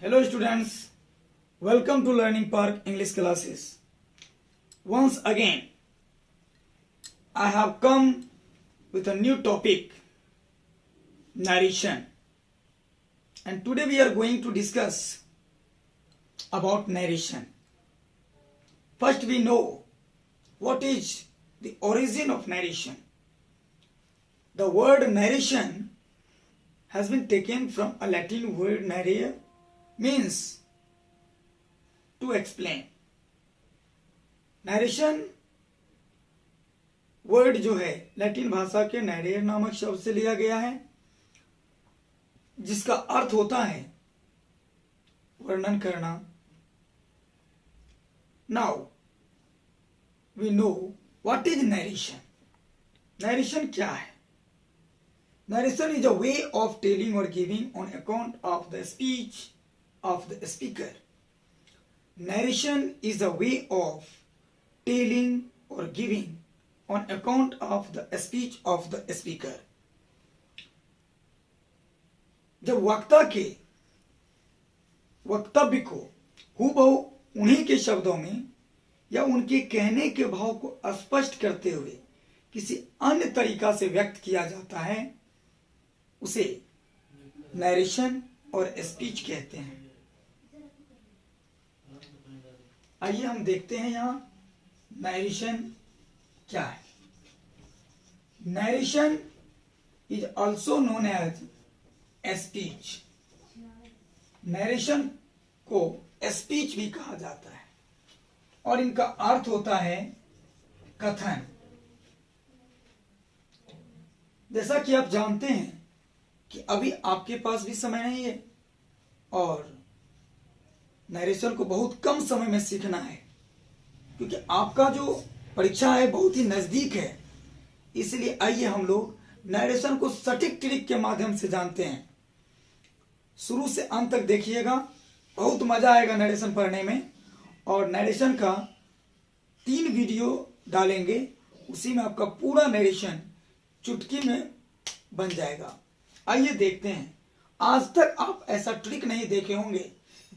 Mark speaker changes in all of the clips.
Speaker 1: Hello students, welcome to Learning Park English classes. Once again, I have come with a new topic, narration. And today we are going to discuss about narration. First we know what is the origin of narration. The word narration has been taken from a Latin word narrare, means to explain. Narration word जो है Latin भाषा के नरेर नामक शब्द से लिया गया है, जिसका अर्थ होता है वर्णन करना. Now we know what is narration. Narration क्या है? Narration is a way of telling or giving on account of the speech of the speaker. Narration is a way of telling or giving on account of the speech of the speaker. जब वक्ता के वक्तव्य को हूबहू उन्हीं के शब्दों में या उनके कहने के भाव को स्पष्ट करते हुए किसी अन्य तरीका से व्यक्त किया जाता है, उसे नरेशन और स्पीच कहते हैं. आइए हम देखते हैं यहां नरेशन क्या है. Narration is also known as speech. Narration को स्पीच भी कहा जाता है और इनका अर्थ होता है कथन. जैसा कि आप जानते हैं कि अभी आपके पास भी समय नहीं है और नरेशन को बहुत कम समय में सीखना है, क्योंकि आपका जो परीक्षा है बहुत ही नजदीक है. इसलिए आइए हम लोग नरेशन को सटीक ट्रिक के माध्यम से जानते हैं. शुरू से अंत तक देखिएगा, बहुत मजा आएगा नरेशन पढ़ने में. और नरेशन का 3 वीडियो डालेंगे, उसी में आपका पूरा नरेशन चुटकी में बन जाएगा. आइए देखते हैं. आज तक आप ऐसा ट्रिक नहीं देखे होंगे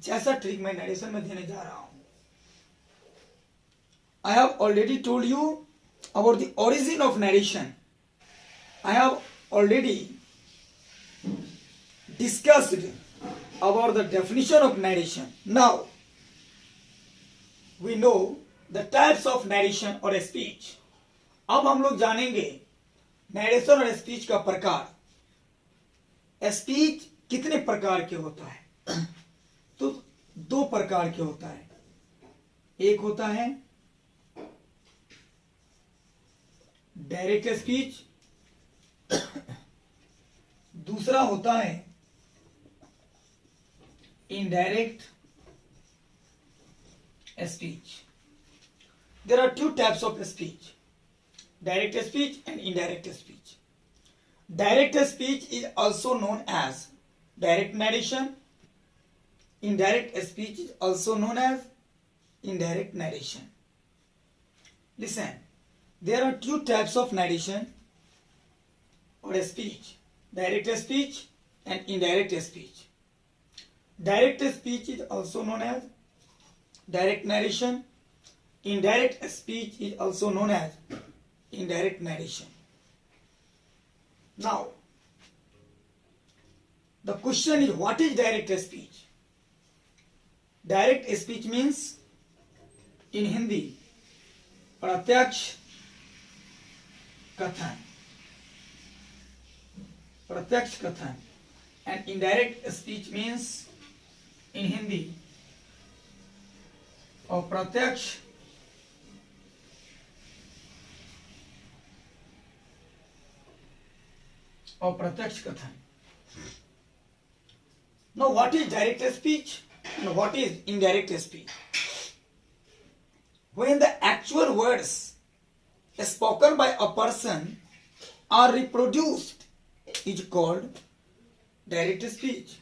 Speaker 1: जैसा ट्रिक मैं नरेशन में देने जा रहा हूं. I have already told you about the origin of narration. I have already discussed about the definition of narration. Now we know the types of narration or speech. अब हम लोग जानेंगे नरेशन और स्पीच का प्रकार. स्पीच कितने प्रकार के होता है? तो 2 प्रकार के होता है. एक होता है डायरेक्ट स्पीच, दूसरा होता है indirect speech. There are 2 types of speech, direct speech and indirect speech. Direct speech is also known as direct narration. Indirect speech is also known as indirect narration. Listen, there are 2 types of narration or speech, direct speech and indirect speech. Direct speech is also known as direct narration. Indirect speech is also known as indirect narration. Now, the question is, what is direct speech? Direct speech means in Hindi प्रत्यक्ष कथन, प्रत्यक्ष कथन. And indirect speech means in Hindi अप्रत्यक्ष अप्रत्यक्ष कथन. Now what is direct speech and what is indirect speech? When the actual words spoken by a person are reproduced is called direct speech.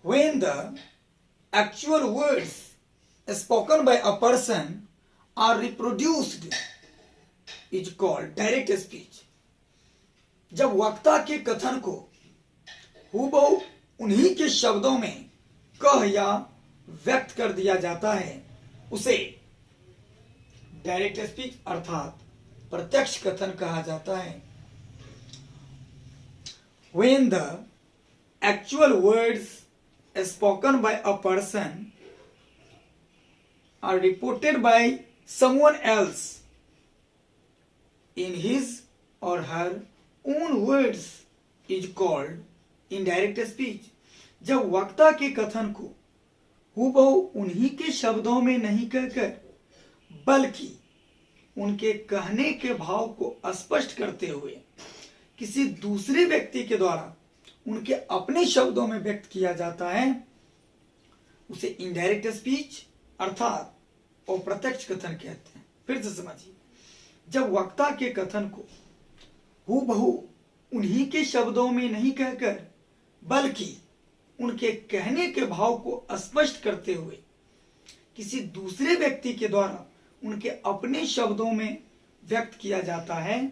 Speaker 1: When the actual words spoken by a person are reproduced is called direct speech. जब वक्ता के कथन को हूबहू उन्हीं के शब्दों में कह या व्यक्त कर दिया जाता है उसे डायरेक्ट स्पीच अर्थात प्रत्यक्ष कथन कहा जाता है। When the actual words spoken by a person are reported by someone else in his or her own words is called indirect speech। जब वक्ता के कथन को हूबहू उन्हीं के शब्दों में नहीं कहकर बल्कि उनके कहने के भाव को स्पष्ट करते हुए किसी दूसरे व्यक्ति के द्वारा उनके अपने शब्दों में व्यक्त किया जाता है उसे इनडायरेक्ट स्पीच अर्थात अप्रत्यक्ष कथन कहते हैं। फिर से समझिए, जब वक्ता के कथन को हूबहू उन्हीं के शब्दों में नहीं कहकर बल्कि उनके कहने के भाव को स्पष्ट करते हुए किसी दूसरे व्यक्ति के द्वारा उनके अपने शब्दों में व्यक्त किया जाता है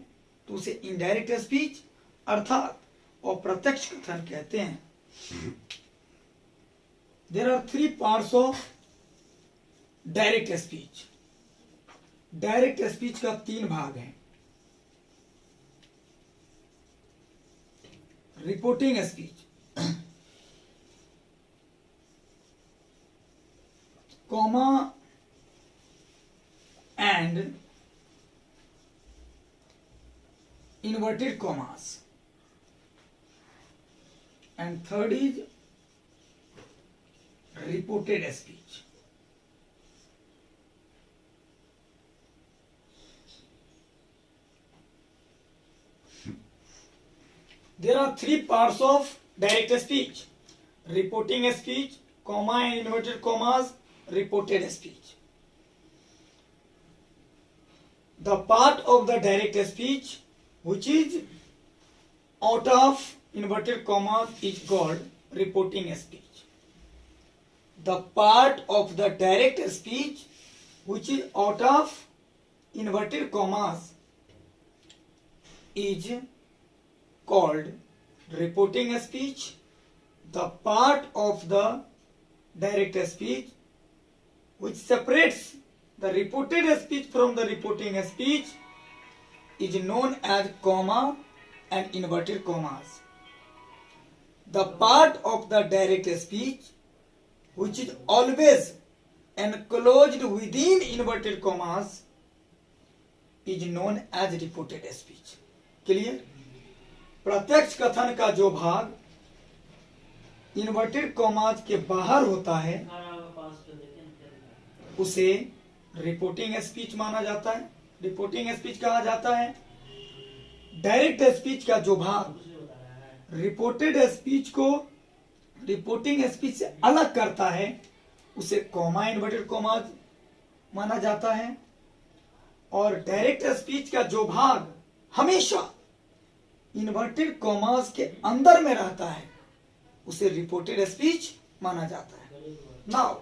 Speaker 1: तो उसे इनडायरेक्ट स्पीच अर्थात अप्रत्यक्ष कथन कहते हैं। There are 3 parts of direct speech. Direct speech का 3 भाग हैं। Reporting speech, comma and inverted commas, and third is reported speech। There are 3 parts of direct speech: reporting speech, comma and inverted commas, reported speech। The part of the direct speech which is out of inverted commas is called reporting speech। The part of the direct speech which is out of inverted commas is called reporting speech। The part of the direct speech which separates the reported speech from the reporting speech is known as comma and inverted commas। The part of the direct speech which is always enclosed within inverted commas is known as reported speech। Clear? प्रत्यक्ष कथन का जो भाग inverted commas के बाहर होता है उसे रिपोर्टिंग स्पीच माना जाता है, रिपोर्टिंग स्पीच कहा जाता है। डायरेक्ट स्पीच का जो भाग रिपोर्टेड स्पीच को रिपोर्टिंग स्पीच से अलग करता है उसे कॉमा इन्वर्टेड कॉमा माना जाता है। और डायरेक्ट स्पीच का जो भाग हमेशा इन्वर्टेड कॉमास के अंदर में रहता है उसे रिपोर्टेड स्पीच माना जाता है। Now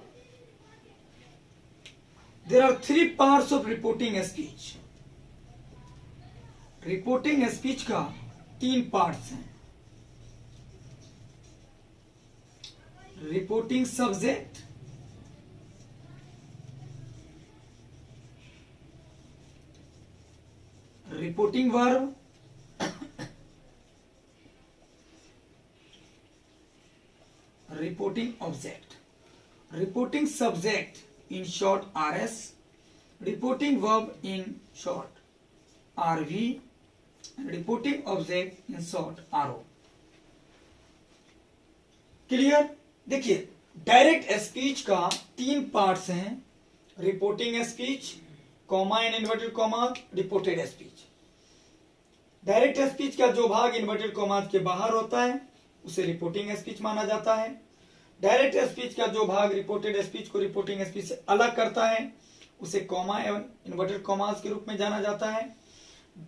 Speaker 1: there are 3 parts of reporting speech। Reporting speech का 3 पार्ट्स हैं। Reporting subject, reporting verb, reporting object. Reporting subject in short RS, reporting verb in short RV, and reporting object in short RO। Clear? देखिए, direct speech का 3 parts हैं। Reporting speech, comma and inverted comma, reported speech. Direct speech का जो भाग inverted comma के बाहर होता है उसे रिपोर्टिंग स्पीच माना जाता है। डायरेक्ट स्पीच का जो भाग रिपोर्टेड स्पीच को रिपोर्टिंग स्पीच से अलग करता है उसे कॉमा एवं इन्वर्टेड कॉमास के रूप में जाना जाता है।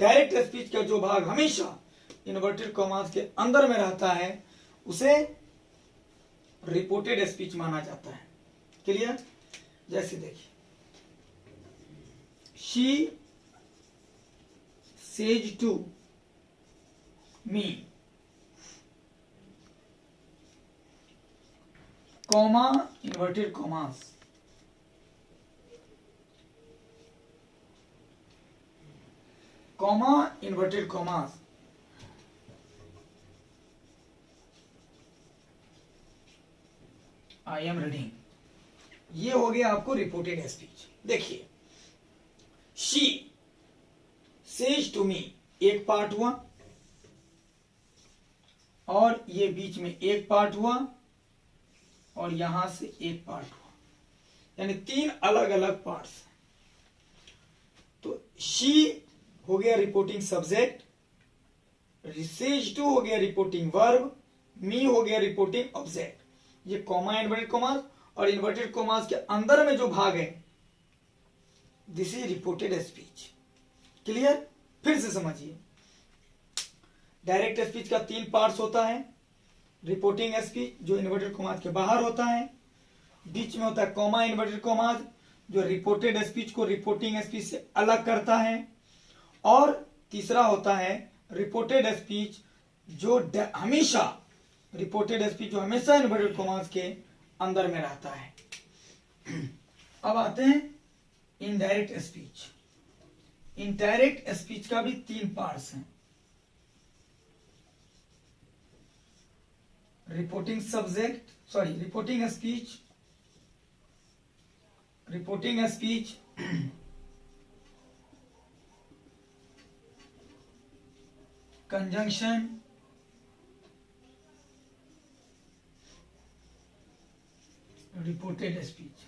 Speaker 1: डायरेक्ट स्पीच का जो भाग हमेशा इन्वर्टेड कॉमास के अंदर में रहता है उसे रिपोर्टेड स्पीच माना जाता है। क्लियर? जैसे देखिए, she says to me, comma inverted commas, comma inverted commas, I am reading, ये हो गया आपको रिपोर्टेड स्पीच। देखिए, शी सेज टू मी, एक पार्ट हुआ, और ये बीच में एक पार्ट हुआ, और यहां से एक पार्ट हुआ, यानी 3 अलग अलग पार्ट्स। तो शी हो गया रिपोर्टिंग सब्जेक्ट, सेज टू हो गया रिपोर्टिंग वर्ब, मी हो गया रिपोर्टिंग ऑब्जेक्ट। ये कॉमा इन्वर्टेड कॉमास और इन्वर्टेड कॉमास के अंदर में जो भाग है, this is reported speech. Clear? फिर से समझिए, डायरेक्ट स्पीच का 3 पार्ट्स होता है। रिपोर्टिंग स्पीच जो इन्वर्टेड कॉमास के बाहर होता है, बीच में होता है कॉमा इन्वर्टेड कॉमास जो रिपोर्टेड स्पीच को रिपोर्टिंग स्पीच से अलग करता है, और तीसरा होता है रिपोर्टेड स्पीच जो हमेशा इन्वर्टेड कॉमास के अंदर में रहता है। अब आते हैं इनडायरेक्ट स्पीच। इनडायरेक्ट स्पीच का भी 3 पार्ट्स हैं। Reporting speech, conjunction, reported speech.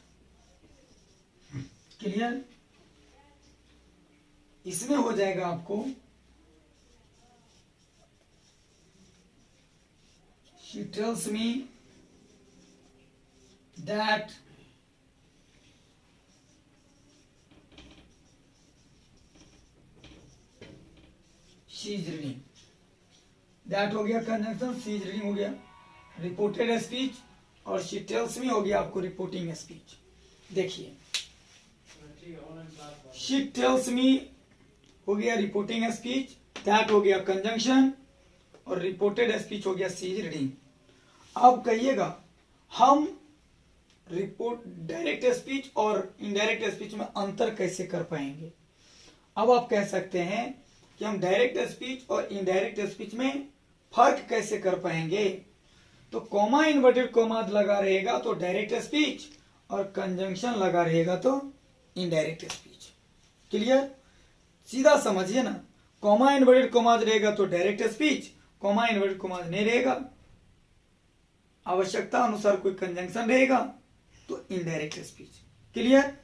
Speaker 1: Clear? इसमें हो जाएगा आपको she tells me that she is reading, that हो गया कंजंक्शन, सी इज रीडिंग हो गया रिपोर्टेड स्पीच, और शी टेल्स मी हो गया आपको रिपोर्टिंग स्पीच। देखिए, शी टेल्स मी हो गया रिपोर्टिंग स्पीच, दैट हो गया कंजंक्शन, और रिपोर्टेड स्पीच हो गया सी इज रीडिंग। अब कहिएगा, हम डायरेक्ट स्पीच और इनडायरेक्ट स्पीच में अंतर कैसे कर पाएंगे? अब आप कह सकते हैं कि हम डायरेक्ट स्पीच और इनडायरेक्ट स्पीच में फर्क कैसे कर पाएंगे? तो कॉमा इन्वर्टेड कॉमा लगा रहेगा तो डायरेक्ट स्पीच, और कंजंक्शन लगा रहेगा तो इनडायरेक्ट स्पीच। क्लियर? सीधा समझिए ना, कॉमा इन्वर्टेड कॉमा रहेगा तो direct speech, comma inverted comma नहीं रहेगा, आवश्यकता अनुसार कोई कंजंक्शन रहेगा तो इनडायरेक्ट स्पीच। क्लियर?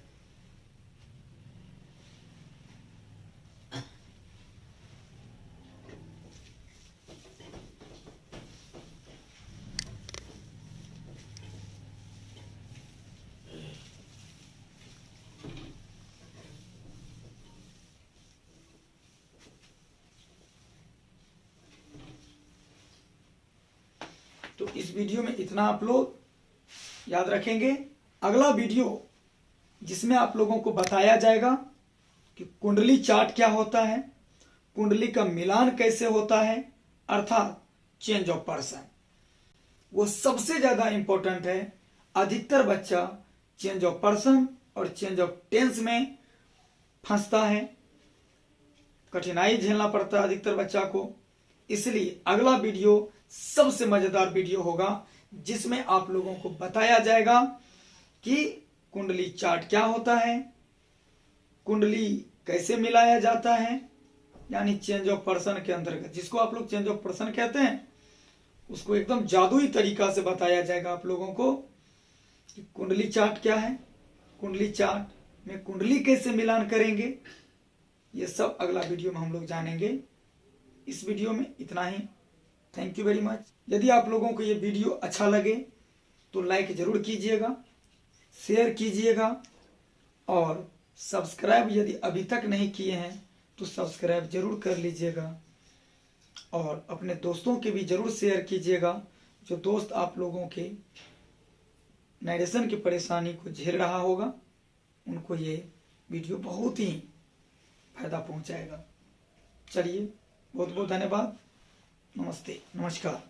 Speaker 1: तो इस वीडियो में इतना आप लोग याद रखेंगे। अगला वीडियो जिसमें आप लोगों को बताया जाएगा कि कुंडली चार्ट क्या होता है, कुंडली का मिलान कैसे होता है, अर्थात चेंज ऑफ पर्सन, वो सबसे ज्यादा इंपॉर्टेंट है। अधिकतर बच्चा चेंज ऑफ पर्सन और चेंज ऑफ टेंस में फंसता है, कठिनाई झेलना पड़ता है अधिकतर बच्चा को। इसलिए अगला वीडियो सबसे मजेदार वीडियो होगा जिसमें आप लोगों को बताया जाएगा कि कुंडली चार्ट क्या होता है, कुंडली कैसे मिलाया जाता है, यानी चेंज ऑफ पर्सन के अंतर्गत, जिसको आप लोग चेंज ऑफ पर्सन कहते हैं, उसको एकदम जादुई तरीका से बताया जाएगा आप लोगों को कि कुंडली चार्ट क्या है, कुंडली चार्ट में कुंडली कैसे मिलान करेंगे, ये सब अगला वीडियो में हम लोग जानेंगे। इस वीडियो में इतना ही। Thank you very much. यदि आप लोगों को ये वीडियो अच्छा लगे तो लाइक जरूर कीजिएगा, शेयर कीजिएगा, और सब्सक्राइब यदि अभी तक नहीं किए हैं तो सब्सक्राइब जरूर कर लीजिएगा, और अपने दोस्तों के भी जरूर शेयर कीजिएगा। जो दोस्त आप लोगों के नरेशन की परेशानी को झेल रहा होगा उनको ये वीडियो बहुत ही फायदा पहुंचाएगा। चलिए, बहुत बहुत धन्यवाद। नमस्ते, नमस्कार।